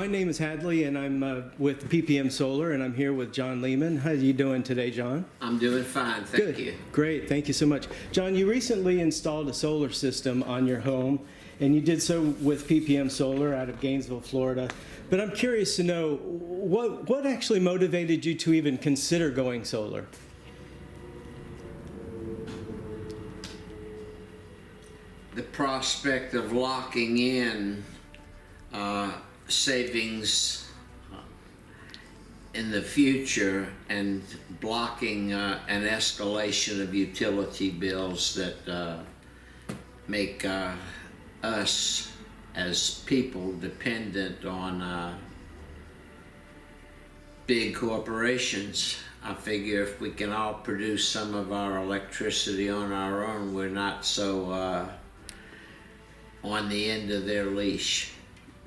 My name is Hadley, and I'm with PPM Solar, and I'm here with John Lehmann. How are you doing today, John? I'm doing fine, thank you. Great, thank you so much. John, you recently installed a solar system on your home, and you did so with PPM Solar out of Gainesville, Florida. But I'm curious to know, what actually motivated you to even consider going solar? The prospect of locking in savings in the future and blocking an escalation of utility bills that make us as people dependent on big corporations. I figure if we can all produce some of our electricity on our own, we're not so on the end of their leash.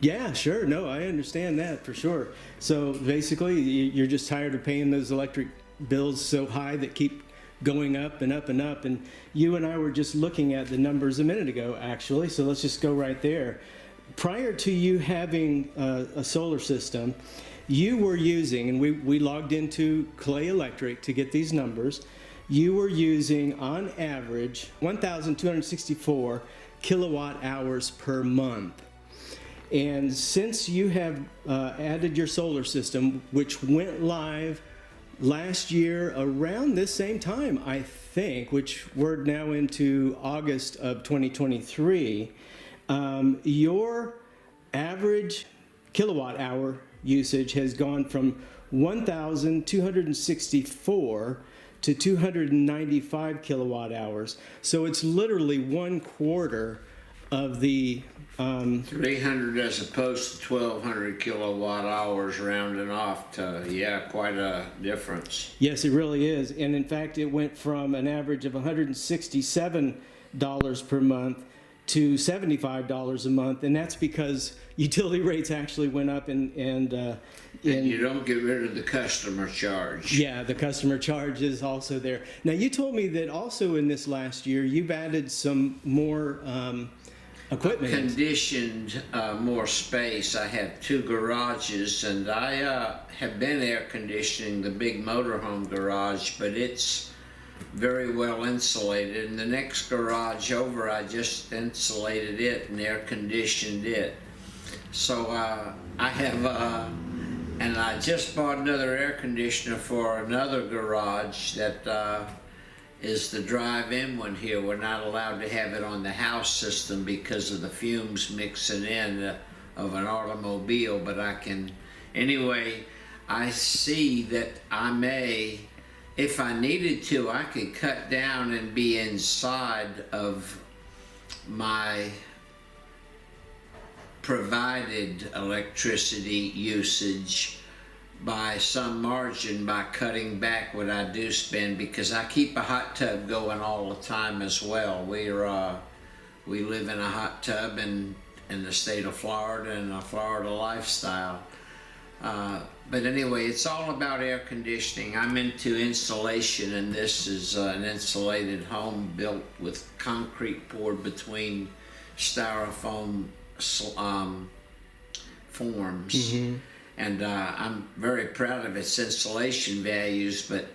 Yeah, sure. No, I understand that for sure. So basically, you're just tired of paying those electric bills so high that keep going up and up and up. And you and I were just looking at the numbers a minute ago, actually. So let's just go right there. Prior to you having a solar system, you were using, and we logged into Clay Electric to get these numbers, you were using on average 1,264 kilowatt hours per month. And since you have added your solar system, which went live last year around this same time, I think, which we're now into August of 2023, your average kilowatt hour usage has gone from 1,264 to 295 kilowatt hours. So it's literally 1/4 of the 300 as opposed to 1,200 kilowatt hours, rounding off to, yeah, quite a difference. Yes, it really is. And in fact, it went from an average of $167 per month to $75 a month, and that's because utility rates actually went up and you don't get rid of the customer charge. Yeah, the customer charge is also there. Now, you told me that also in this last year, you've added some more equipment. I've conditioned more space. I have 2 garages, and I have been air conditioning the big motorhome garage, but it's very well insulated. And the next garage over, I just insulated it and air conditioned it. So I have, and I just bought another air conditioner for another garage that is the drive-in one here. We're not allowed to have it on the house system because of the fumes mixing in of an automobile, but I can, anyway, I see that I may, if I needed to, I could cut down and be inside of my provided electricity usage by some margin by cutting back what I do spend, because I keep a hot tub going all the time as well. We live in a hot tub in the state of Florida and a Florida lifestyle. But anyway, it's all about air conditioning. I'm into insulation, and this is an insulated home built with concrete poured between styrofoam forms. Mm-hmm. And I'm very proud of its insulation values, but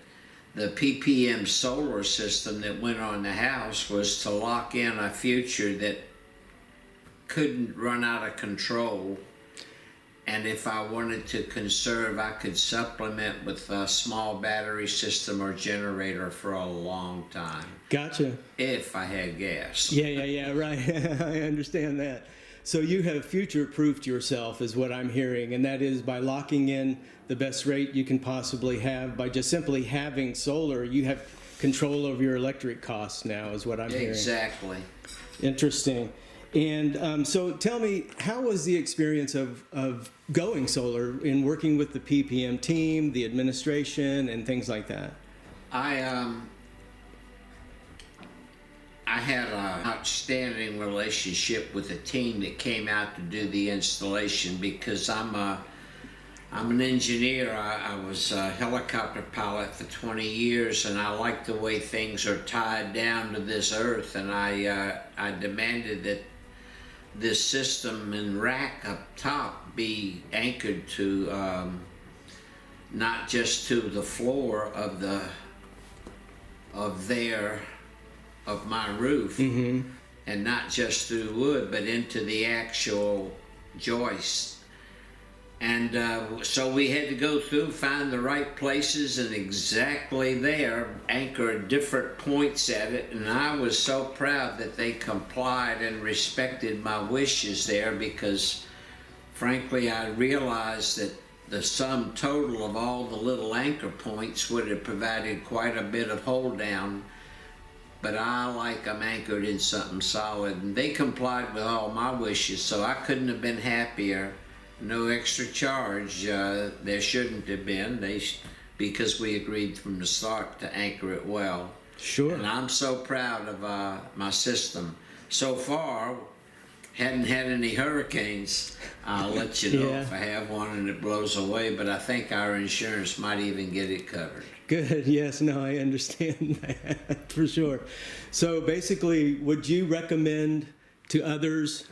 the PPM solar system that went on the house was to lock in a future that couldn't run out of control. And if I wanted to conserve, I could supplement with a small battery system or generator for a long time. Gotcha. If I had gas. Yeah, right. I understand that. So you have future-proofed yourself is what I'm hearing, and that is by locking in the best rate you can possibly have. By just simply having solar, you have control over your electric costs now is what I'm hearing. Exactly. Interesting. And so tell me, how was the experience of going solar in working with the PPM team, the administration, and things like that? I had an outstanding relationship with the team that came out to do the installation, because I'm an engineer. I was a helicopter pilot for 20 years, and I like the way things are tied down to this earth, and I demanded that this system and rack up top be anchored to not just to the floor of my roof, and not just through wood, but into the actual joist. And so we had to go through, find the right places, and exactly there, anchor different points at it. And I was so proud that they complied and respected my wishes there, because frankly, I realized that the sum total of all the little anchor points would have provided quite a bit of hold down. But I like them anchored in something solid, and they complied with all my wishes, so I couldn't have been happier. No extra charge. There shouldn't have been, because we agreed from the start to anchor it well. Sure. And I'm so proud of my system. So far, hadn't had any hurricanes. I'll let you know if I have one and it blows away, but I think our insurance might even get it covered. Good. Yes. No, I understand that for sure. So basically, would you recommend to others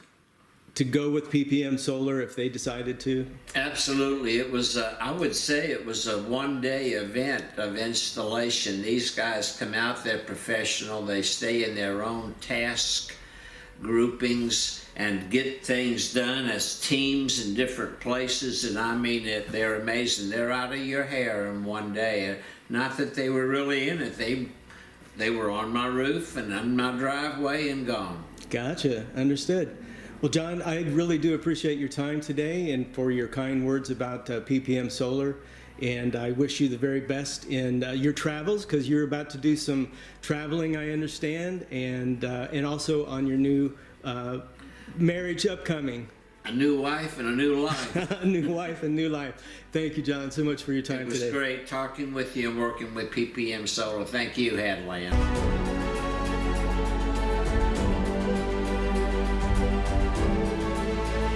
to go with PPM Solar if they decided to? Absolutely. It was, I would say it was a one-day event of installation. These guys come out, they're professional, they stay in their own task groupings and get things done as teams in different places. And I mean, they're amazing. They're out of your hair in one day. Not that they were really in it. They were on my roof and on my driveway and gone. Gotcha. Understood. Well, John, I really do appreciate your time today and for your kind words about PPM Solar. And I wish you the very best in your travels, because you're about to do some traveling, I understand, and also on your new marriage upcoming. A new wife and a new life. A new wife and new life. Thank you, John, so much for your time today. It was great talking with you and working with PPM Solar. Thank you, Hadley.